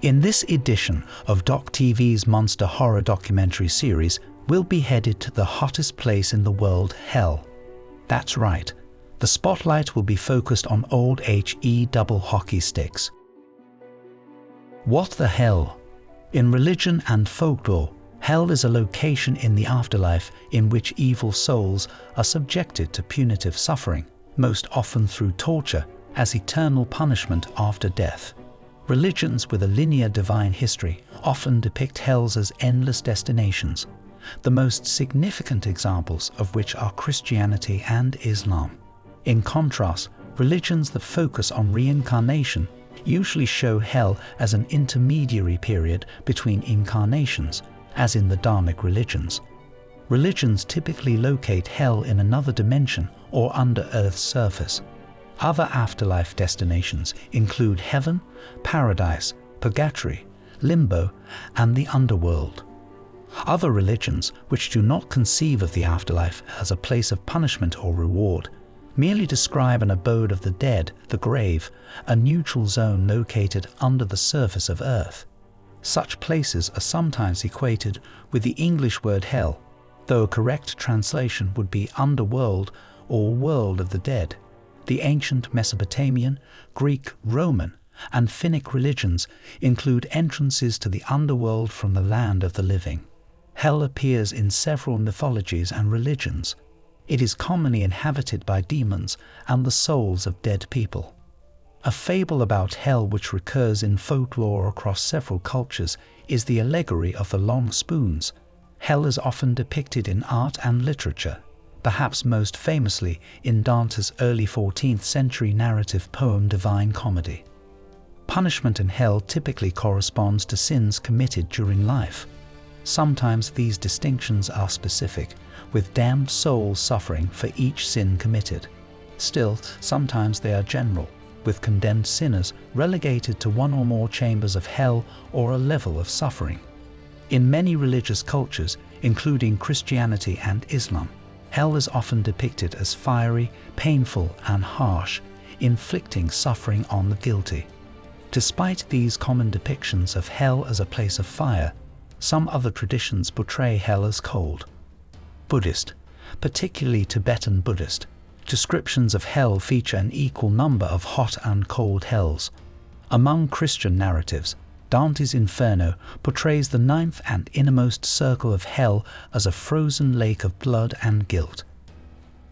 In this edition of Doc TV's monster horror documentary series, we'll be headed to the hottest place in the world, hell. That's right, the spotlight will be focused on old HE double hockey sticks. What the hell? In religion and folklore, hell is a location in the afterlife in which evil souls are subjected to punitive suffering, most often through torture, as eternal punishment after death. Religions with a linear divine history often depict hells as endless destinations, the most significant examples of which are Christianity and Islam. In contrast, religions that focus on reincarnation usually show hell as an intermediary period between incarnations, as in the Dharmic religions. Religions typically locate hell in another dimension or under Earth's surface. Other afterlife destinations include heaven, paradise, purgatory, limbo, and the underworld. Other religions, which do not conceive of the afterlife as a place of punishment or reward, merely describe an abode of the dead, the grave, a neutral zone located under the surface of Earth. Such places are sometimes equated with the English word hell, though a correct translation would be underworld or world of the dead. The ancient Mesopotamian, Greek, Roman, and Finnic religions include entrances to the underworld from the land of the living. Hell appears in several mythologies and religions. It is commonly inhabited by demons and the souls of dead people. A fable about hell which recurs in folklore across several cultures is the allegory of the long spoons. Hell is often depicted in art and literature, perhaps most famously in Dante's early 14th century narrative poem Divine Comedy. Punishment in hell typically corresponds to sins committed during life. Sometimes these distinctions are specific, with damned souls suffering for each sin committed. Still, sometimes they are general, with condemned sinners relegated to one or more chambers of hell or a level of suffering. In many religious cultures, including Christianity and Islam, hell is often depicted as fiery, painful, and harsh, inflicting suffering on the guilty. Despite these common depictions of hell as a place of fire, some other traditions portray hell as cold. Buddhist, particularly Tibetan Buddhist, descriptions of hell feature an equal number of hot and cold hells. Among Christian narratives, Dante's Inferno portrays the ninth and innermost circle of hell as a frozen lake of blood and guilt.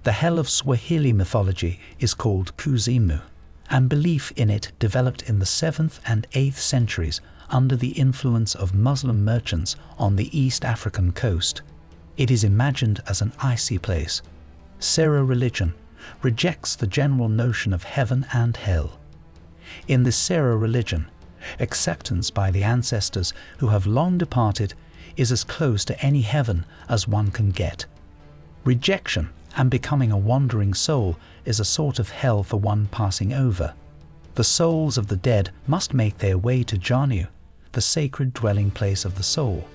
The hell of Swahili mythology is called Kuzimu, and belief in it developed in the 7th and 8th centuries under the influence of Muslim merchants on the East African coast. It is imagined as an icy place. Sera religion rejects the general notion of heaven and hell. In the Sera religion, acceptance by the ancestors who have long departed is as close to any heaven as one can get. Rejection and becoming a wandering soul is a sort of hell for one passing over. The souls of the dead must make their way to Janu, the sacred dwelling place of the soul.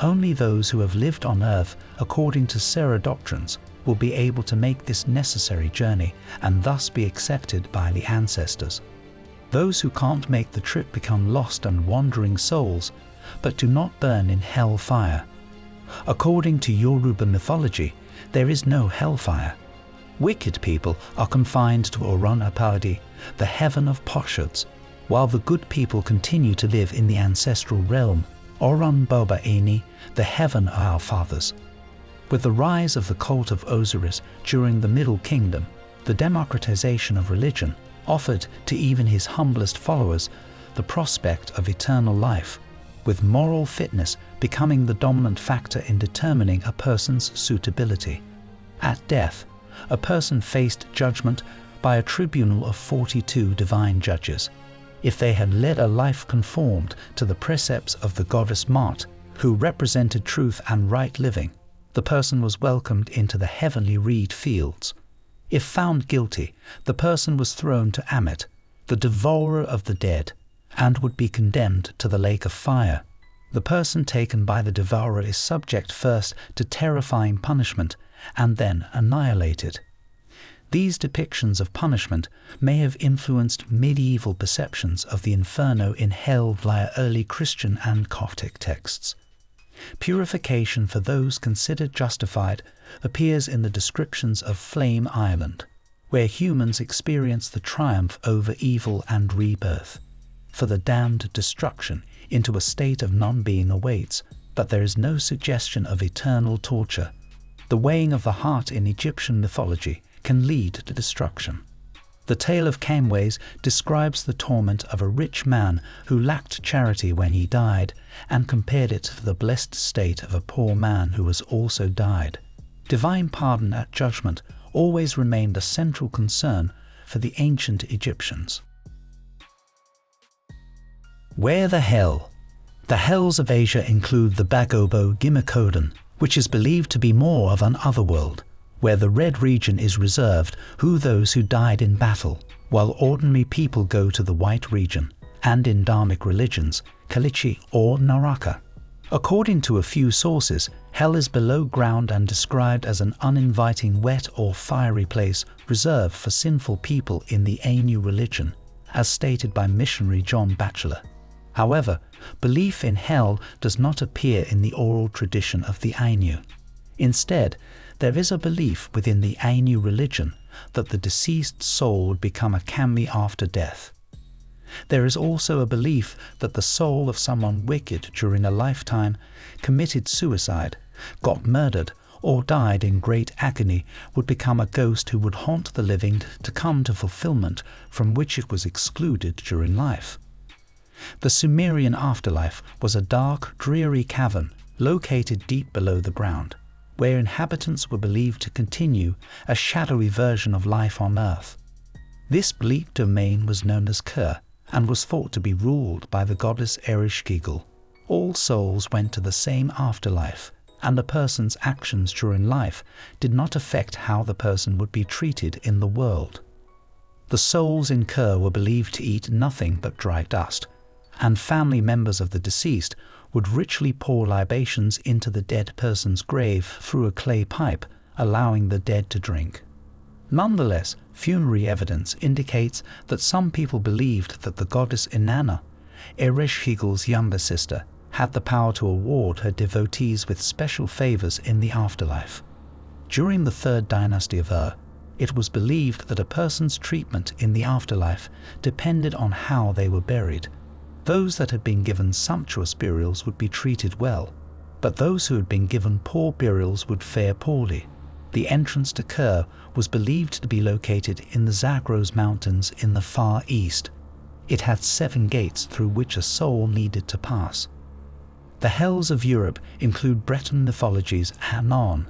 Only those who have lived on earth according to Sera doctrines will be able to make this necessary journey and thus be accepted by the ancestors. Those who can't make the trip become lost and wandering souls, but do not burn in hell fire. According to Yoruba mythology, there is no hellfire. Wicked people are confined to Orun Apadi, the heaven of potsherds, while the good people continue to live in the ancestral realm, Orun Boba Eni, the heaven of our fathers. With the rise of the cult of Osiris during the Middle Kingdom, the democratization of religion offered to even his humblest followers the prospect of eternal life, with moral fitness becoming the dominant factor in determining a person's suitability. At death, a person faced judgment by a tribunal of 42 divine judges. If they had led a life conformed to the precepts of the goddess Ma'at, who represented truth and right living, the person was welcomed into the heavenly reed fields. If found guilty, the person was thrown to Ammit, the devourer of the dead, and would be condemned to the lake of fire. The person taken by the devourer is subject first to terrifying punishment and then annihilated. These depictions of punishment may have influenced medieval perceptions of the inferno in hell via early Christian and Coptic texts. Purification for those considered justified appears in the descriptions of Flame Island, where humans experience the triumph over evil and rebirth. For the damned, destruction into a state of non-being awaits, but there is no suggestion of eternal torture. The weighing of the heart in Egyptian mythology can lead to destruction. The tale of Camways describes the torment of a rich man who lacked charity when he died, and compared it to the blessed state of a poor man who has also died. Divine pardon at judgment always remained a central concern for the ancient Egyptians. Where the hell? The hells of Asia include the Bagobo Gimikoden, which is believed to be more of an otherworld, where the red region is reserved who those who died in battle, while ordinary people go to the white region, and in Dharmic religions, Kalichi or Naraka. According to a few sources, hell is below ground and described as an uninviting wet or fiery place reserved for sinful people in the Ainu religion, as stated by missionary John Batchelor. However, belief in hell does not appear in the oral tradition of the Ainu. Instead, there is a belief within the Ainu religion that the deceased soul would become a kami after death. There is also a belief that the soul of someone wicked during a lifetime committed suicide, got murdered, or died in great agony would become a ghost who would haunt the living to come to fulfillment from which it was excluded during life. The Sumerian afterlife was a dark, dreary cavern located deep below the ground, where inhabitants were believed to continue a shadowy version of life on Earth. This bleak domain was known as Ker and was thought to be ruled by the goddess Ereshkigal. All souls went to the same afterlife, and a person's actions during life did not affect how the person would be treated in the world. The souls in Ker were believed to eat nothing but dry dust, and family members of the deceased would ritually pour libations into the dead person's grave through a clay pipe, allowing the dead to drink. Nonetheless, funerary evidence indicates that some people believed that the goddess Inanna, Ereshkigal's younger sister, had the power to award her devotees with special favors in the afterlife. During the third dynasty of Ur, it was believed that a person's treatment in the afterlife depended on how they were buried. Those that had been given sumptuous burials would be treated well, but those who had been given poor burials would fare poorly. The entrance to Ker was believed to be located in the Zagros Mountains in the far east. It had 7 gates through which a soul needed to pass. The hells of Europe include Breton mythologies Hanon,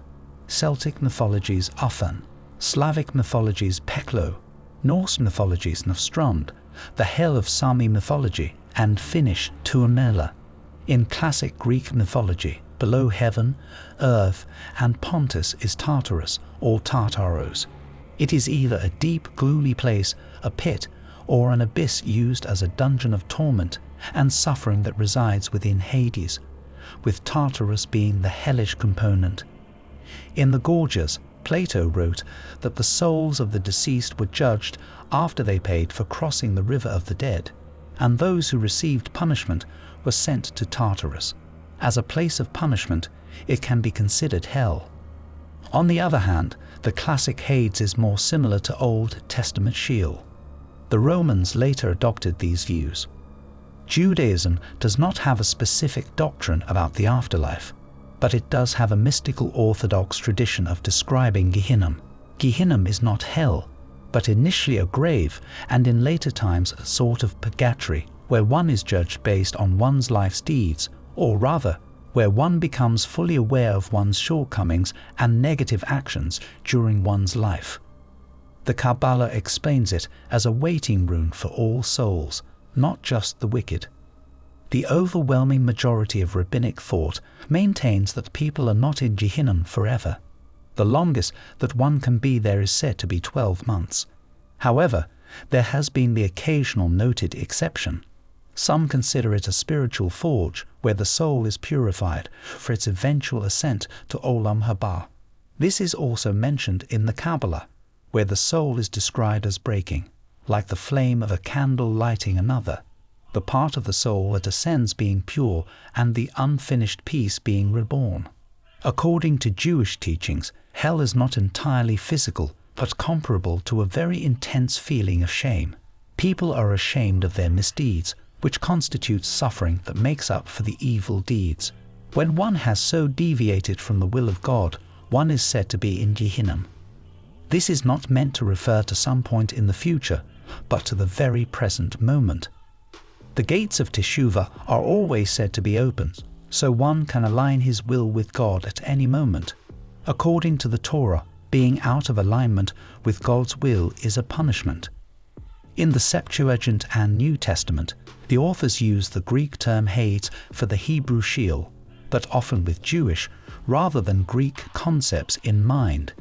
Celtic mythologies Uthan, Slavic mythologies Peklo, Norse mythologies Novstrand, the hell of Sami mythology, and Finnish Tuonela. In classic Greek mythology, below heaven, earth, and Pontus is Tartarus or Tartaros. It is either a deep, gloomy place, a pit, or an abyss used as a dungeon of torment and suffering that resides within Hades, with Tartarus being the hellish component. In the Gorgias, Plato wrote that the souls of the deceased were judged after they paid for crossing the river of the dead, and those who received punishment were sent to Tartarus. As a place of punishment, it can be considered hell. On the other hand, the classic Hades is more similar to Old Testament Sheol. The Romans later adopted these views. Judaism does not have a specific doctrine about the afterlife, but it does have a mystical Orthodox tradition of describing Gehinnom. Gehinnom is not hell, but initially a grave, and in later times a sort of purgatory, where one is judged based on one's life's deeds, or rather, where one becomes fully aware of one's shortcomings and negative actions during one's life. The Kabbalah explains it as a waiting room for all souls, not just the wicked. The overwhelming majority of rabbinic thought maintains that people are not in Gehinnom forever. The longest that one can be there is said to be 12 months. However, there has been the occasional noted exception. Some consider it a spiritual forge where the soul is purified for its eventual ascent to Olam Haba. This is also mentioned in the Kabbalah, where the soul is described as breaking, like the flame of a candle lighting another, the part of the soul that ascends being pure and the unfinished piece being reborn. According to Jewish teachings, hell is not entirely physical, but comparable to a very intense feeling of shame. People are ashamed of their misdeeds, which constitutes suffering that makes up for the evil deeds. When one has so deviated from the will of God, one is said to be in Gehinnom. This is not meant to refer to some point in the future, but to the very present moment. The gates of Teshuvah are always said to be open, so one can align his will with God at any moment. According to the Torah, being out of alignment with God's will is a punishment. In the Septuagint and New Testament, the authors use the Greek term Hades for the Hebrew Sheol, but often with Jewish rather than Greek concepts in mind.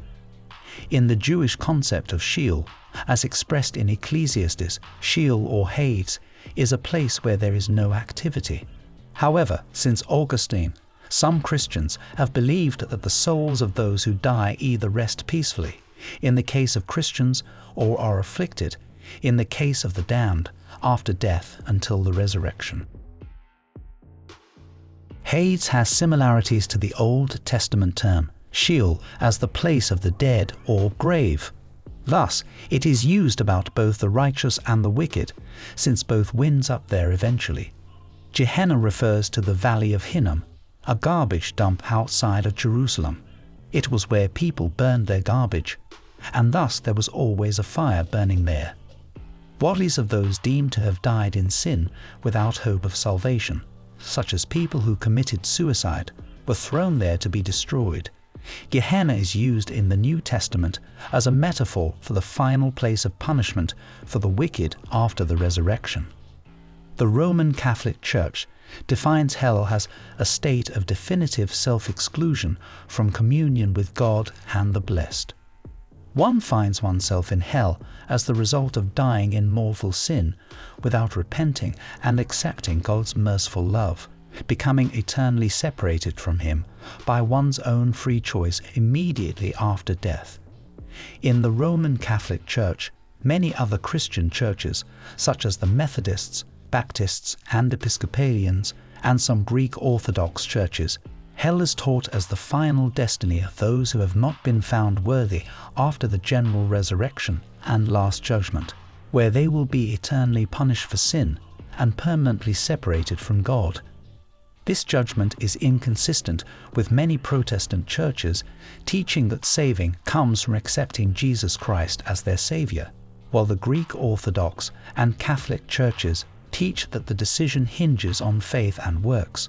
In the Jewish concept of Sheol, as expressed in Ecclesiastes, Sheol or Hades is a place where there is no activity. However, since Augustine, some Christians have believed that the souls of those who die either rest peacefully, in the case of Christians, or are afflicted, in the case of the damned, after death until the resurrection. Hades has similarities to the Old Testament term Sheol as the place of the dead or grave. Thus, it is used about both the righteous and the wicked, since both winds up there eventually. Gehenna refers to the Valley of Hinnom, a garbage dump outside of Jerusalem. It was where people burned their garbage, and thus there was always a fire burning there. Bodies of those deemed to have died in sin without hope of salvation, such as people who committed suicide, were thrown there to be destroyed. Gehenna is used in the New Testament as a metaphor for the final place of punishment for the wicked after the resurrection. The Roman Catholic Church defines hell as a state of definitive self-exclusion from communion with God and the blessed. One finds oneself in hell as the result of dying in mortal sin without repenting and accepting God's merciful love, becoming eternally separated from Him by one's own free choice immediately after death. In the Roman Catholic Church, many other Christian churches, such as the Methodists, Baptists, and Episcopalians, and some Greek Orthodox churches, hell is taught as the final destiny of those who have not been found worthy after the general resurrection and last judgment, where they will be eternally punished for sin and permanently separated from God. This judgment is inconsistent with many Protestant churches teaching that saving comes from accepting Jesus Christ as their Savior, while the Greek Orthodox and Catholic churches teach that the decision hinges on faith and works.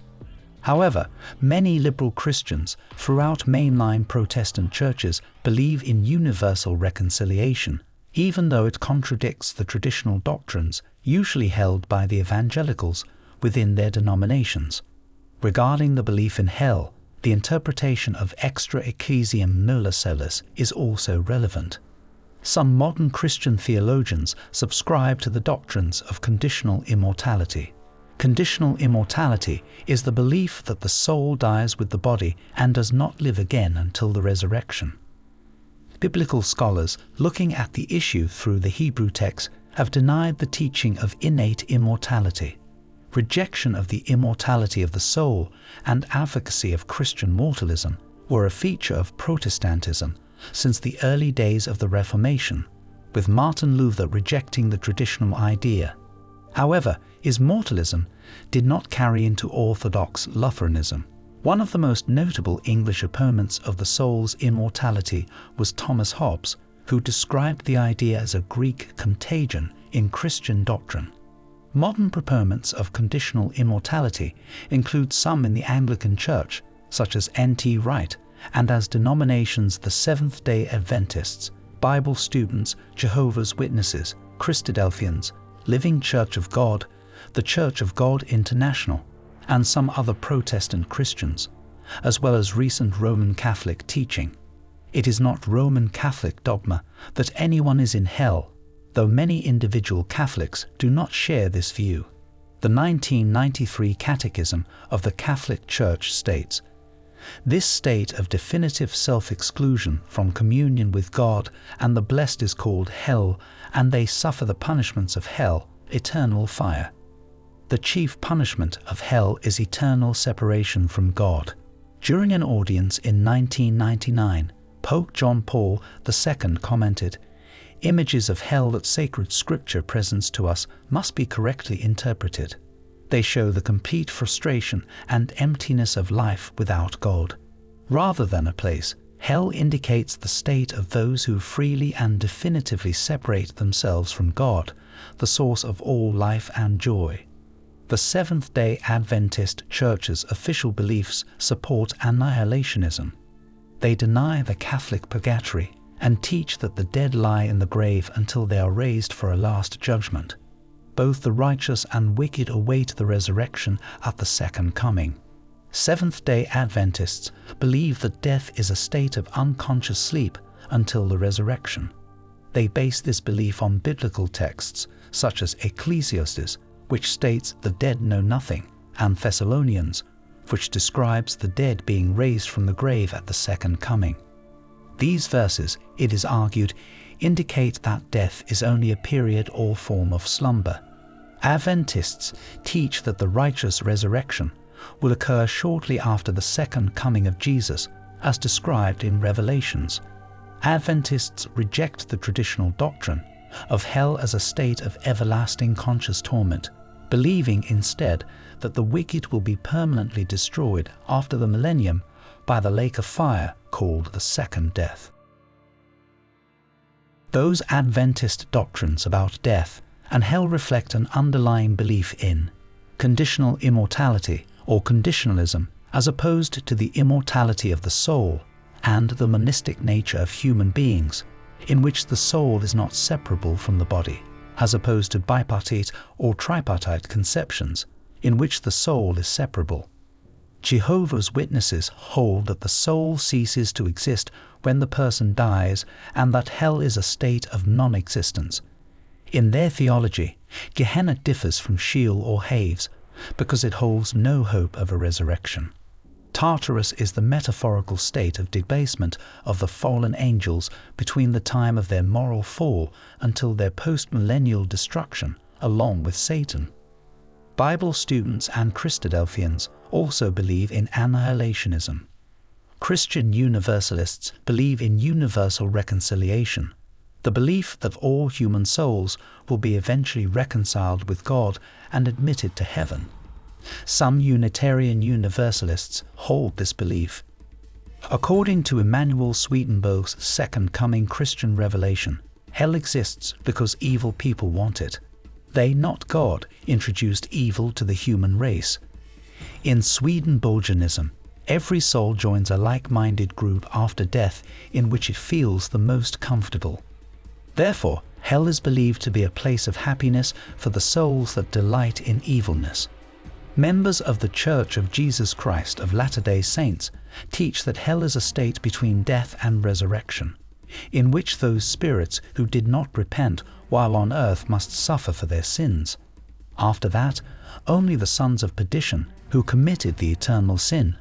However, many liberal Christians throughout mainline Protestant churches believe in universal reconciliation, even though it contradicts the traditional doctrines usually held by the evangelicals within their denominations. Regarding the belief in hell, the interpretation of extra ecclesiam nulla salus is also relevant. Some modern Christian theologians subscribe to the doctrines of conditional immortality. Conditional immortality is the belief that the soul dies with the body and does not live again until the resurrection. Biblical scholars looking at the issue through the Hebrew text have denied the teaching of innate immortality. Rejection of the immortality of the soul and advocacy of Christian mortalism were a feature of Protestantism since the early days of the Reformation, with Martin Luther rejecting the traditional idea. However, his mortalism did not carry into Orthodox Lutheranism. One of the most notable English opponents of the soul's immortality was Thomas Hobbes, who described the idea as a Greek contagion in Christian doctrine. Modern proponents of conditional immortality include some in the Anglican Church, such as N.T. Wright, and as denominations the Seventh-day Adventists, Bible students, Jehovah's Witnesses, Christadelphians, Living Church of God, the Church of God International, and some other Protestant Christians, as well as recent Roman Catholic teaching. It is not Roman Catholic dogma that anyone is in hell, though many individual Catholics do not share this view. The 1993 Catechism of the Catholic Church states, This state of definitive self-exclusion from communion with God and the blessed is called hell, and they suffer the punishments of hell, eternal fire. The chief punishment of hell is eternal separation from God. During an audience in 1999, Pope John Paul II commented, "Images of hell that sacred scripture presents to us must be correctly interpreted. They show the complete frustration and emptiness of life without God. Rather than a place, hell indicates the state of those who freely and definitively separate themselves from God, the source of all life and joy." The Seventh-day Adventist Church's official beliefs support annihilationism. They deny the Catholic purgatory and teach that the dead lie in the grave until they are raised for a last judgment. Both the righteous and wicked await the resurrection at the second coming. Seventh-day Adventists believe that death is a state of unconscious sleep until the resurrection. They base this belief on biblical texts such as Ecclesiastes, which states the dead know nothing, and Thessalonians, which describes the dead being raised from the grave at the second coming. These verses, it is argued, indicate that death is only a period or form of slumber. Adventists teach that the righteous resurrection will occur shortly after the second coming of Jesus, as described in Revelations. Adventists reject the traditional doctrine of hell as a state of everlasting conscious torment, believing instead that the wicked will be permanently destroyed after the millennium by the lake of fire called the second death. Those Adventist doctrines about death and hell reflect an underlying belief in conditional immortality or conditionalism, as opposed to the immortality of the soul and the monistic nature of human beings, in which the soul is not separable from the body, as opposed to bipartite or tripartite conceptions, in which the soul is separable. Jehovah's Witnesses hold that the soul ceases to exist when the person dies and that hell is a state of non-existence. In their theology, Gehenna differs from Sheol or Hades because it holds no hope of a resurrection. Tartarus is the metaphorical state of debasement of the fallen angels between the time of their moral fall until their post-millennial destruction, along with Satan. Bible students and Christadelphians also believe in annihilationism. Christian Universalists believe in universal reconciliation, the belief that all human souls will be eventually reconciled with God and admitted to heaven. Some Unitarian Universalists hold this belief. According to Emanuel Swedenborg's Second Coming Christian Revelation, hell exists because evil people want it. They, not God, introduced evil to the human race. In Swedenborgianism, every soul joins a like-minded group after death in which it feels the most comfortable. Therefore, hell is believed to be a place of happiness for the souls that delight in evilness. Members of the Church of Jesus Christ of Latter-day Saints teach that hell is a state between death and resurrection, in which those spirits who did not repent while on earth must suffer for their sins. After that, only the sons of perdition, who committed the eternal sin,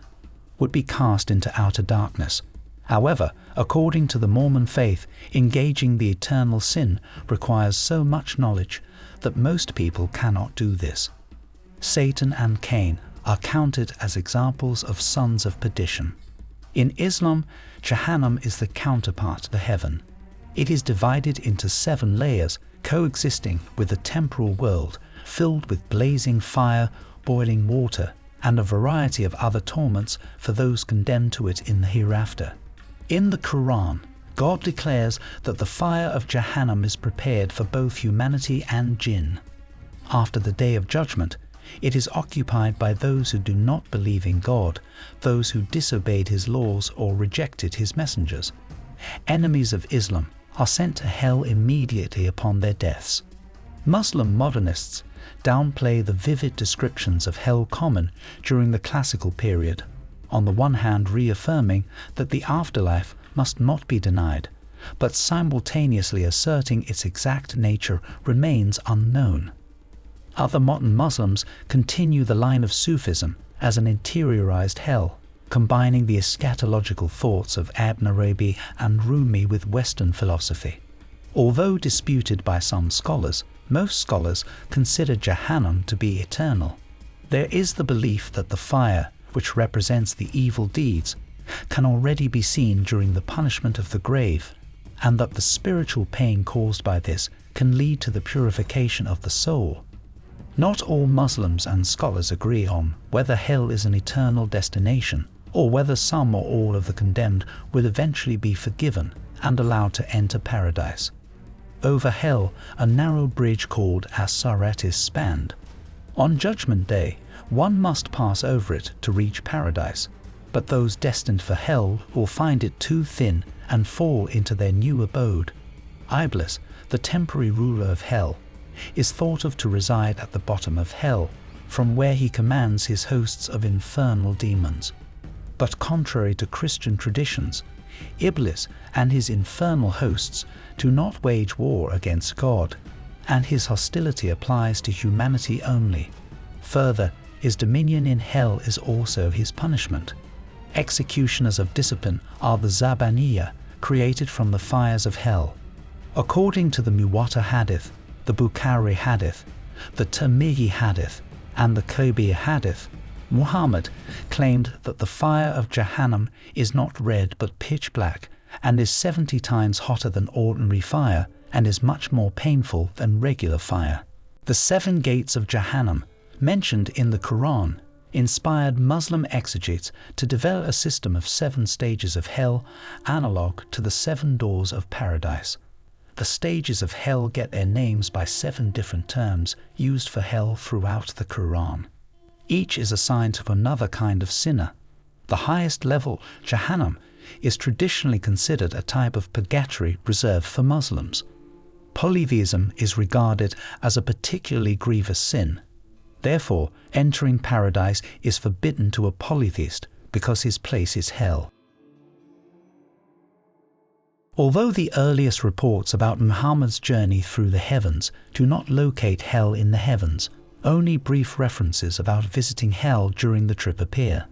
would be cast into outer darkness. However, according to the Mormon faith, engaging the eternal sin requires so much knowledge that most people cannot do this. Satan and Cain are counted as examples of sons of perdition. In Islam, Jahannam is the counterpart to heaven. It is divided into 7 layers, coexisting with the temporal world, filled with blazing fire, boiling water, and a variety of other torments for those condemned to it in the hereafter. In the Quran, God declares that the fire of Jahannam is prepared for both humanity and jinn. After the day of judgment, it is occupied by those who do not believe in God, those who disobeyed His laws or rejected His messengers. Enemies of Islam are sent to hell immediately upon their deaths. Muslim modernists downplay the vivid descriptions of hell common during the classical period, on the one hand reaffirming that the afterlife must not be denied, but simultaneously asserting its exact nature remains unknown. Other modern Muslims continue the line of Sufism as an interiorized hell, combining the eschatological thoughts of Ibn Arabi and Rumi with Western philosophy. Although disputed by some scholars, most scholars consider Jahannam to be eternal. There is the belief that the fire, which represents the evil deeds, can already be seen during the punishment of the grave, and that the spiritual pain caused by this can lead to the purification of the soul. Not all Muslims and scholars agree on whether hell is an eternal destination, or whether some or all of the condemned will eventually be forgiven and allowed to enter paradise. Over hell, a narrow bridge called as-Sirat is spanned. On Judgment Day, one must pass over it to reach paradise, but those destined for hell will find it too thin and fall into their new abode. Iblis, the temporary ruler of hell, is thought of to reside at the bottom of hell, from where he commands his hosts of infernal demons. But contrary to Christian traditions, Iblis and his infernal hosts do not wage war against God, and his hostility applies to humanity only. Further, his dominion in hell is also his punishment. Executioners of discipline are the Zabaniya, created from the fires of hell. According to the Muwatta Hadith, the Bukhari Hadith, the Tirmidhi Hadith, and the Kabir Hadith, Muhammad claimed that the fire of Jahannam is not red but pitch black, and is 70 times hotter than ordinary fire, and is much more painful than regular fire. The 7 gates of Jahannam, mentioned in the Quran, inspired Muslim exegetes to develop a system of 7 stages of hell, analog to the 7 doors of paradise. The stages of hell get their names by 7 different terms used for hell throughout the Quran. Each is assigned to another kind of sinner. The highest level, Jahannam, is traditionally considered a type of purgatory reserved for Muslims. Polytheism is regarded as a particularly grievous sin. Therefore, entering paradise is forbidden to a polytheist because his place is hell. Although the earliest reports about Muhammad's journey through the heavens do not locate hell in the heavens, only brief references about visiting hell during the trip appear.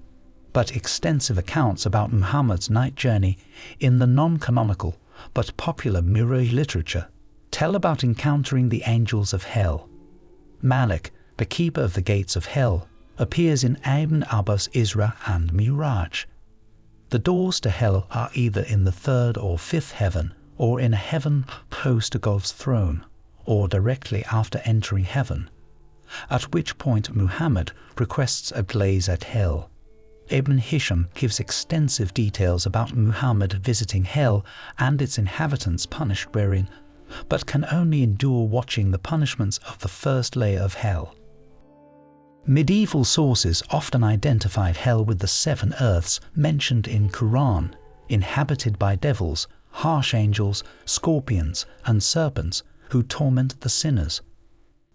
But extensive accounts about Muhammad's night journey in the non-canonical but popular Mirror literature tell about encountering the angels of hell. Malik, the keeper of the gates of hell, appears in Ibn Abbas' Isra and Miraj. The doors to hell are either in the 3rd or 5th heaven, or in a heaven close to God's throne, or directly after entering heaven, at which point Muhammad requests a gaze at hell. Ibn Hisham gives extensive details about Muhammad visiting hell and its inhabitants punished wherein, but can only endure watching the punishments of the first layer of hell. Medieval sources often identified hell with the 7 earths mentioned in Quran, inhabited by devils, harsh angels, scorpions, and serpents who torment the sinners.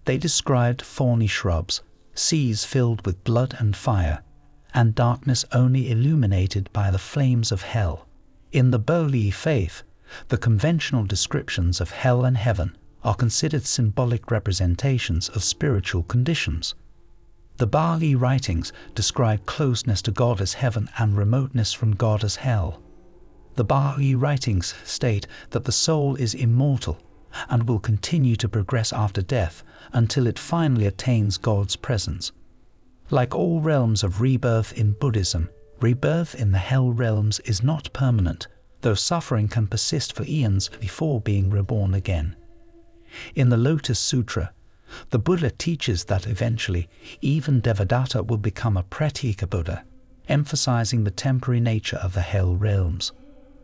They described thorny shrubs, seas filled with blood and fire, and darkness only illuminated by the flames of hell. In the Baha'i faith, the conventional descriptions of hell and heaven are considered symbolic representations of spiritual conditions. The Baha'i writings describe closeness to God as heaven and remoteness from God as hell. The Baha'i writings state that the soul is immortal and will continue to progress after death until it finally attains God's presence. Like all realms of rebirth in Buddhism, rebirth in the hell realms is not permanent, though suffering can persist for eons before being reborn again. In the Lotus Sutra, the Buddha teaches that eventually even Devadatta will become a Pratyeka Buddha, emphasizing the temporary nature of the hell realms.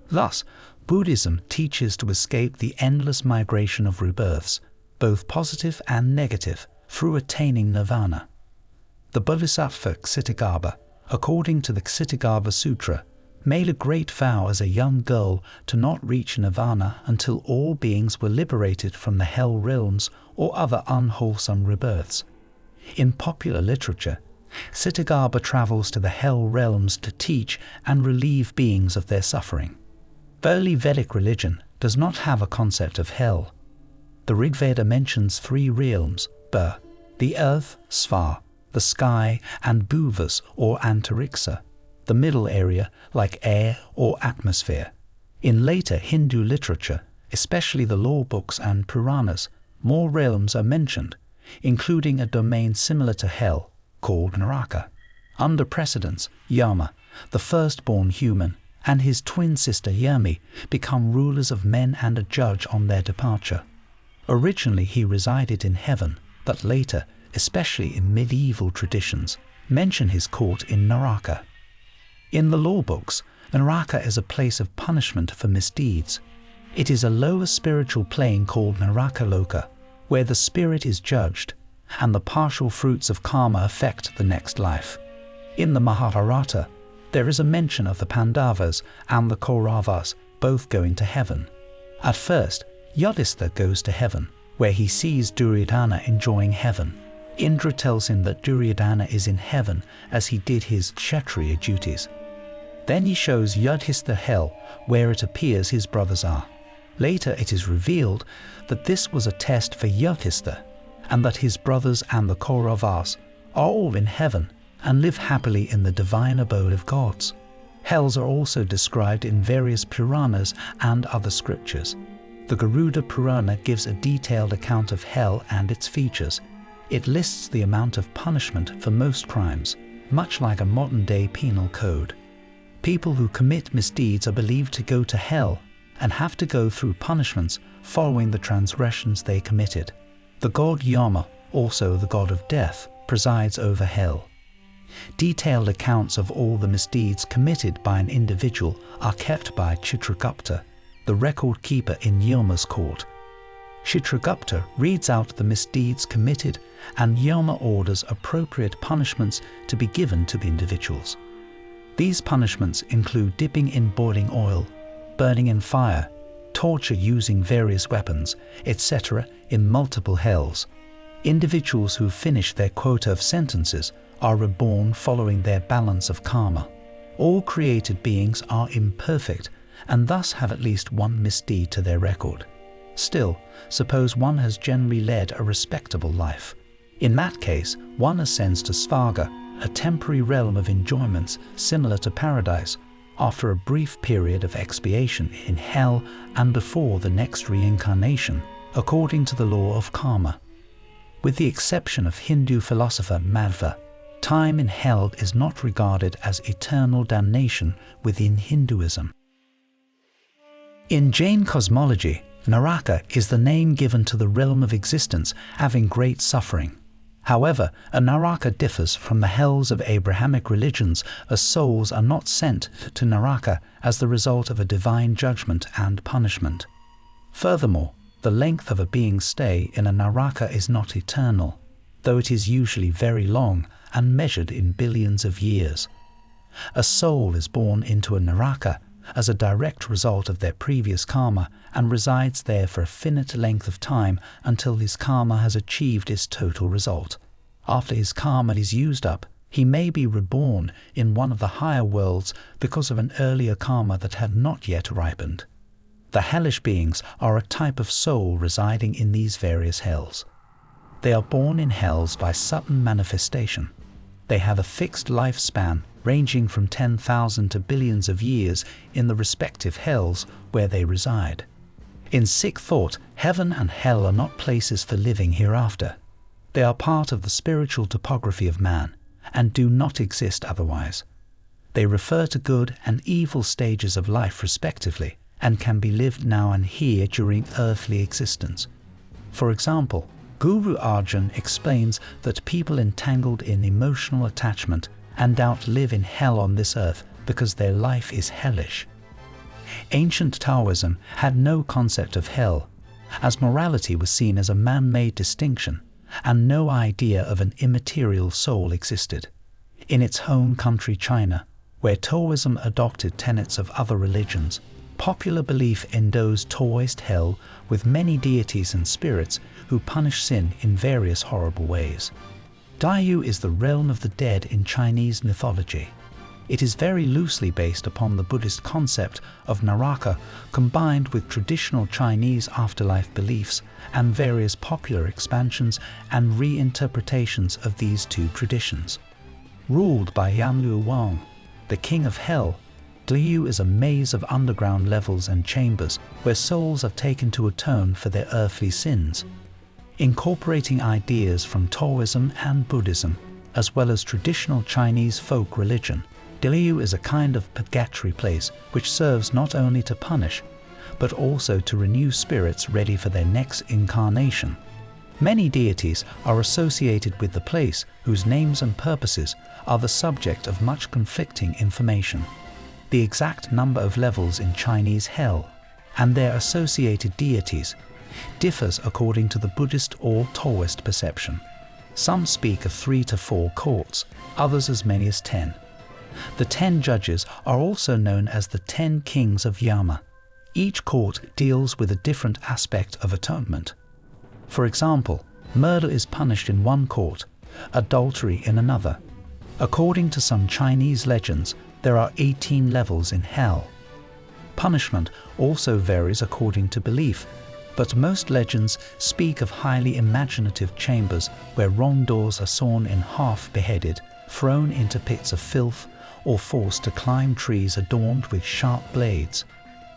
Thus, Buddhism teaches to escape the endless migration of rebirths, both positive and negative, through attaining nirvana. The Bodhisattva Ksitigarbha, according to the Ksitigarbha Sutra, made a great vow as a young girl to not reach nirvana until all beings were liberated from the hell realms or other unwholesome rebirths. In popular literature, Ksitigarbha travels to the hell realms to teach and relieve beings of their suffering. Early Vedic religion does not have a concept of hell. The Rigveda mentions 3 realms, the earth, Sva, the sky, and Bhuvas or Antariksa. the middle area like air or atmosphere. In later Hindu literature, especially the law books and Puranas, more realms are mentioned, including a domain similar to hell called Naraka. Under precedence, Yama, the firstborn human, and his twin sister Yami become rulers of men and a judge on their departure. Originally he resided in heaven, but later, especially in medieval traditions, mention his court in Naraka. In the law books, Naraka is a place of punishment for misdeeds. It is a lower spiritual plane called Naraka Loka, where the spirit is judged, and the partial fruits of karma affect the next life. In the Mahabharata, there is a mention of the Pandavas and the Kauravas both going to heaven. At first, Yudhishthira goes to heaven, where he sees Duryodhana enjoying heaven. Indra tells him that Duryodhana is in heaven as he did his Kshatriya duties. Then he shows Yudhishthira hell, where it appears his brothers are. Later it is revealed that this was a test for Yudhishthira, and that his brothers and the Kauravas are all in heaven and live happily in the divine abode of gods. Hells are also described in various Puranas and other scriptures. The Garuda Purana gives a detailed account of hell and its features. It lists the amount of punishment for most crimes, much like a modern-day penal code. People who commit misdeeds are believed to go to hell and have to go through punishments following the transgressions they committed. The god Yama, also the god of death, presides over hell. Detailed accounts of all the misdeeds committed by an individual are kept by Chitragupta, the record keeper in Yama's court. Chitragupta reads out the misdeeds committed, and Yama orders appropriate punishments to be given to the individuals. These punishments include dipping in boiling oil, burning in fire, torture using various weapons, etc. in multiple hells. Individuals who finish their quota of sentences are reborn following their balance of karma. All created beings are imperfect and thus have at least one misdeed to their record. Still, suppose one has generally led a respectable life. In that case, one ascends to Svarga, a temporary realm of enjoyments similar to paradise, after a brief period of expiation in hell and before the next reincarnation, according to the law of karma. With the exception of Hindu philosopher Madhva, time in hell is not regarded as eternal damnation within Hinduism. In Jain cosmology, Naraka is the name given to the realm of existence having great suffering. However, a Naraka differs from the hells of Abrahamic religions, as souls are not sent to Naraka as the result of a divine judgment and punishment. Furthermore, the length of a being's stay in a Naraka is not eternal, though it is usually very long and measured in billions of years. A soul is born into a Naraka as a direct result of their previous karma and resides there for a finite length of time until his karma has achieved its total result. After his karma is used up, he may be reborn in one of the higher worlds because of an earlier karma that had not yet ripened. The hellish beings are a type of soul residing in these various hells. They are born in hells by sudden manifestation. They have a fixed lifespan ranging from 10,000 to billions of years in the respective hells where they reside. In Sikh thought, heaven and hell are not places for living hereafter. They are part of the spiritual topography of man and do not exist otherwise. They refer to good and evil stages of life respectively and can be lived now and here during earthly existence. For example, Guru Arjan explains that people entangled in emotional attachment and doubt live in hell on this earth because their life is hellish. Ancient Taoism had no concept of hell, as morality was seen as a man-made distinction, and no idea of an immaterial soul existed. In its home country China, where Taoism adopted tenets of other religions, popular belief endows Taoist hell with many deities and spirits who punish sin in various horrible ways. Diyu is the realm of the dead in Chinese mythology. It is very loosely based upon the Buddhist concept of Naraka combined with traditional Chinese afterlife beliefs and various popular expansions and reinterpretations of these two traditions. Ruled by Yanlu Wang, the king of hell, Liu is a maze of underground levels and chambers where souls are taken to atone for their earthly sins. Incorporating ideas from Taoism and Buddhism, as well as traditional Chinese folk religion, Liu is a kind of purgatory place which serves not only to punish, but also to renew spirits ready for their next incarnation. Many deities are associated with the place whose names and purposes are the subject of much conflicting information. The exact number of levels in Chinese hell and their associated deities differs according to the Buddhist or Taoist perception. Some speak of 3 to 4 courts, others as many as 10. The 10 judges are also known as the 10 kings of Yama. Each court deals with a different aspect of atonement. For example, murder is punished in one court, adultery in another. According to some Chinese legends, there are 18 levels in hell. Punishment also varies according to belief, but most legends speak of highly imaginative chambers where wrongdoers are sawn in half, beheaded, thrown into pits of filth, or forced to climb trees adorned with sharp blades.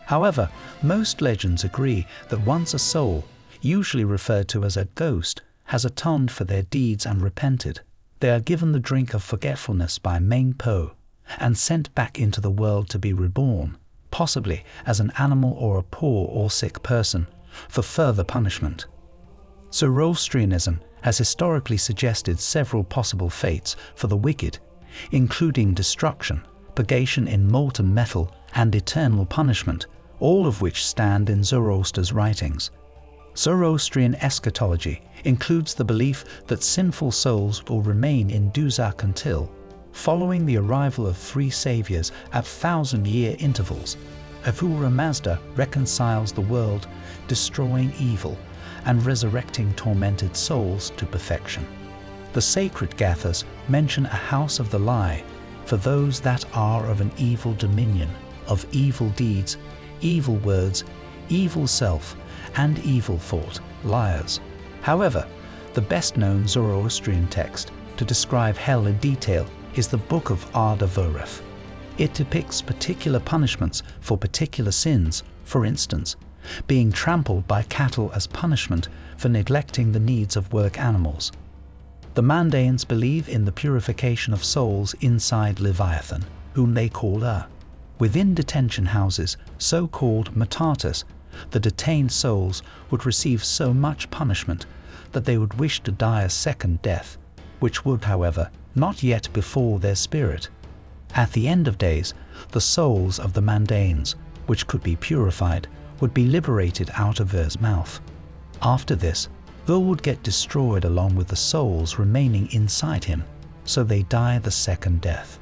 However, most legends agree that once a soul, usually referred to as a ghost, has atoned for their deeds and repented, they are given the drink of forgetfulness by Meng Po and sent back into the world to be reborn, possibly as an animal or a poor or sick person, for further punishment. Zoroastrianism has historically suggested several possible fates for the wicked, including destruction, purgation in molten metal, and eternal punishment, all of which stand in Zoroaster's writings. Zoroastrian eschatology includes the belief that sinful souls will remain in Duzak until, following the arrival of 3 saviors at 1,000-year intervals, Ahura Mazda reconciles the world, destroying evil and resurrecting tormented souls to perfection. The sacred Gathas mention a house of the lie for those that are of an evil dominion, of evil deeds, evil words, evil self, and evil thought, liars. However, the best-known Zoroastrian text to describe hell in detail is the Book of Arda Voref. It depicts particular punishments for particular sins, for instance, being trampled by cattle as punishment for neglecting the needs of work animals. The Mandaeans believe in the purification of souls inside Leviathan, whom they call Within detention houses, so-called matatas, the detained souls would receive so much punishment that they would wish to die a second death, which would, however, not yet befall their spirit. At the end of days, the souls of the Mandaeans, which could be purified, would be liberated out of Ur's mouth. After this, Ur would get destroyed along with the souls remaining inside him, so they die the second death.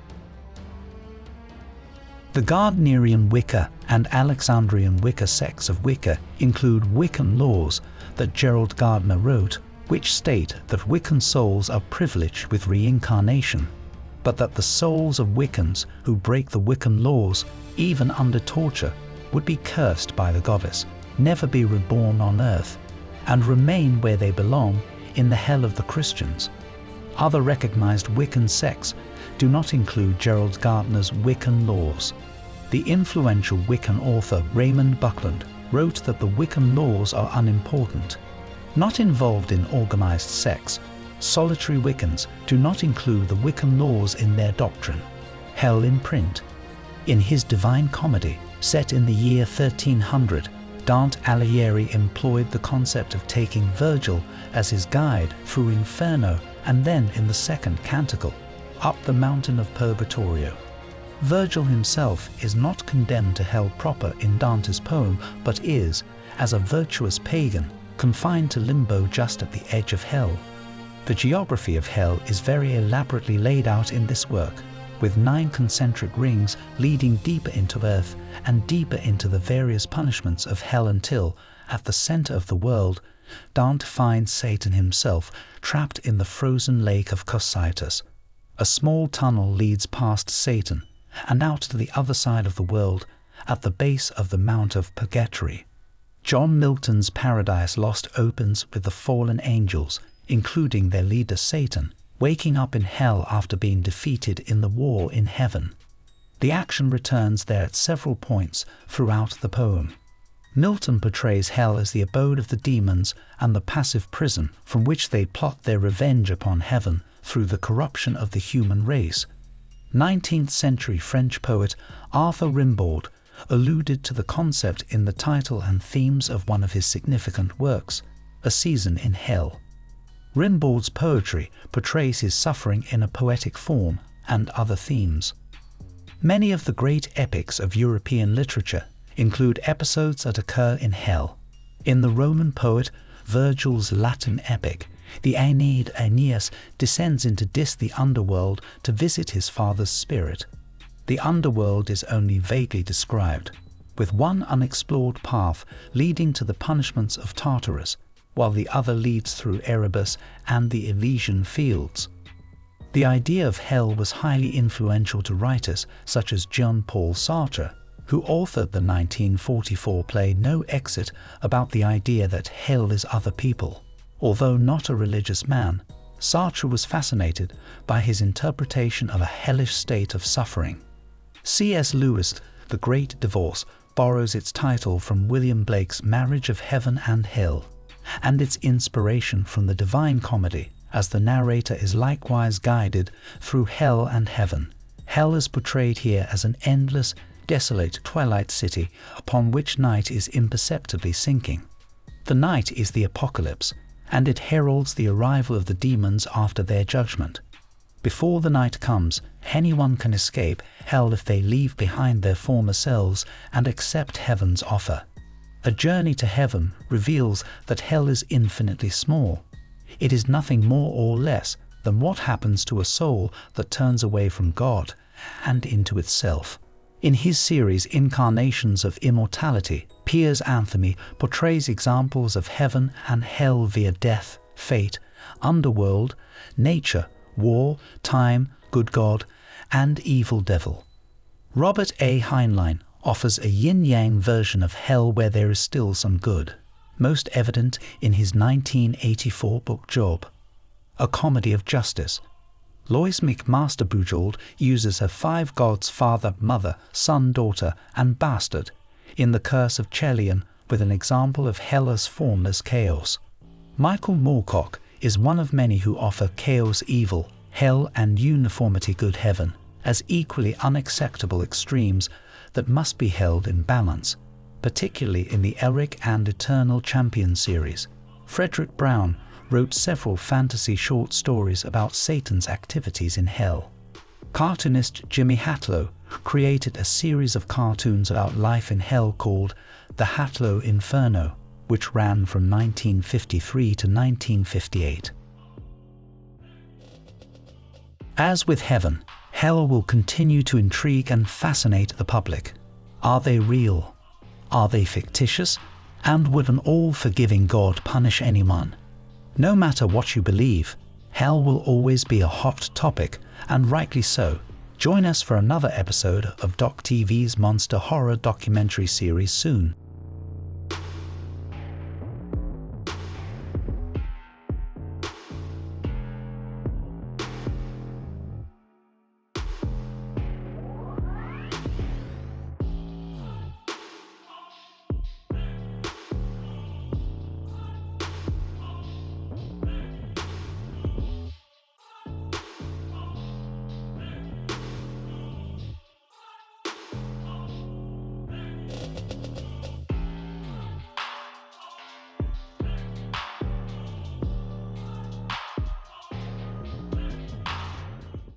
The Gardnerian Wicca and Alexandrian Wicca sects of Wicca include Wiccan laws that Gerald Gardner wrote, which state that Wiccan souls are privileged with reincarnation, but that the souls of Wiccans who break the Wiccan laws, even under torture, would be cursed by the goddess, never be reborn on earth, and remain where they belong in the hell of the Christians. Other recognized Wiccan sects do not include Gerald Gardner's Wiccan laws. The influential Wiccan author Raymond Buckland wrote that the Wiccan laws are unimportant. Not involved in organized sects, solitary Wiccans do not include the Wiccan laws in their doctrine. Hell in print. In his Divine Comedy, set in the year 1300, Dante Alighieri employed the concept of taking Virgil as his guide through Inferno and then, in the second canticle, up the mountain of Purgatorio. Virgil himself is not condemned to hell proper in Dante's poem, but is, as a virtuous pagan, confined to limbo just at the edge of hell. The geography of hell is very elaborately laid out in this work, with 9 concentric rings leading deeper into earth and deeper into the various punishments of hell until, at the center of the world, Dante finds Satan himself trapped in the frozen lake of Cocytus. A small tunnel leads past Satan and out to the other side of the world at the base of the Mount of Purgatory. John Milton's Paradise Lost opens with the fallen angels, including their leader Satan, waking up in hell after being defeated in the war in heaven. The action returns there at several points throughout the poem. Milton portrays hell as the abode of the demons and the passive prison from which they plot their revenge upon heaven through the corruption of the human race. 19th century French poet Arthur Rimbaud alluded to the concept in the title and themes of one of his significant works, A Season in Hell. Rimbaud's poetry portrays his suffering in a poetic form and other themes. Many of the great epics of European literature include episodes that occur in hell. In the Roman poet Virgil's Latin epic, the Aeneid Aeneas descends into Dis, the underworld, to visit his father's spirit. The underworld is only vaguely described, with one unexplored path leading to the punishments of Tartarus, while the other leads through Erebus and the Elysian fields. The idea of hell was highly influential to writers such as Jean-Paul Sartre, who authored the 1944 play No Exit about the idea that hell is other people. Although not a religious man, Sartre was fascinated by his interpretation of a hellish state of suffering. C.S. Lewis' The Great Divorce borrows its title from William Blake's Marriage of Heaven and Hell, and its inspiration from the Divine Comedy, as the narrator is likewise guided through hell and heaven. Hell is portrayed here as an endless, desolate twilight city upon which night is imperceptibly sinking. The night is the apocalypse, and it heralds the arrival of the demons after their judgment. Before the night comes, anyone can escape hell if they leave behind their former selves and accept heaven's offer. A journey to heaven reveals that hell is infinitely small. It is nothing more or less than what happens to a soul that turns away from God and into itself. In his series Incarnations of Immortality, Piers Anthony portrays examples of heaven and hell via death, fate, underworld, nature, war, time, good God, and evil devil. Robert A. Heinlein offers a yin-yang version of hell where there is still some good, most evident in his 1984 book Job, a comedy of justice. Lois McMaster-Bujold uses her five gods, father, mother, son, daughter, and bastard, in The Curse of Chelion with an example of hell as formless chaos. Michael Moorcock is one of many who offer chaos evil, hell and uniformity good heaven as equally unacceptable extremes that must be held in balance, particularly in the Elric and Eternal Champion series. Frederick Brown wrote several fantasy short stories about Satan's activities in hell. Cartoonist Jimmy Hatlow created a series of cartoons about life in hell called The Hatlow Inferno, which ran from 1953 to 1958. As with heaven, hell will continue to intrigue and fascinate the public. Are they real? Are they fictitious? And would an all-forgiving God punish anyone? No matter what you believe, hell will always be a hot topic, and rightly so. Join us for another episode of Doc TV's Monster Horror documentary series soon.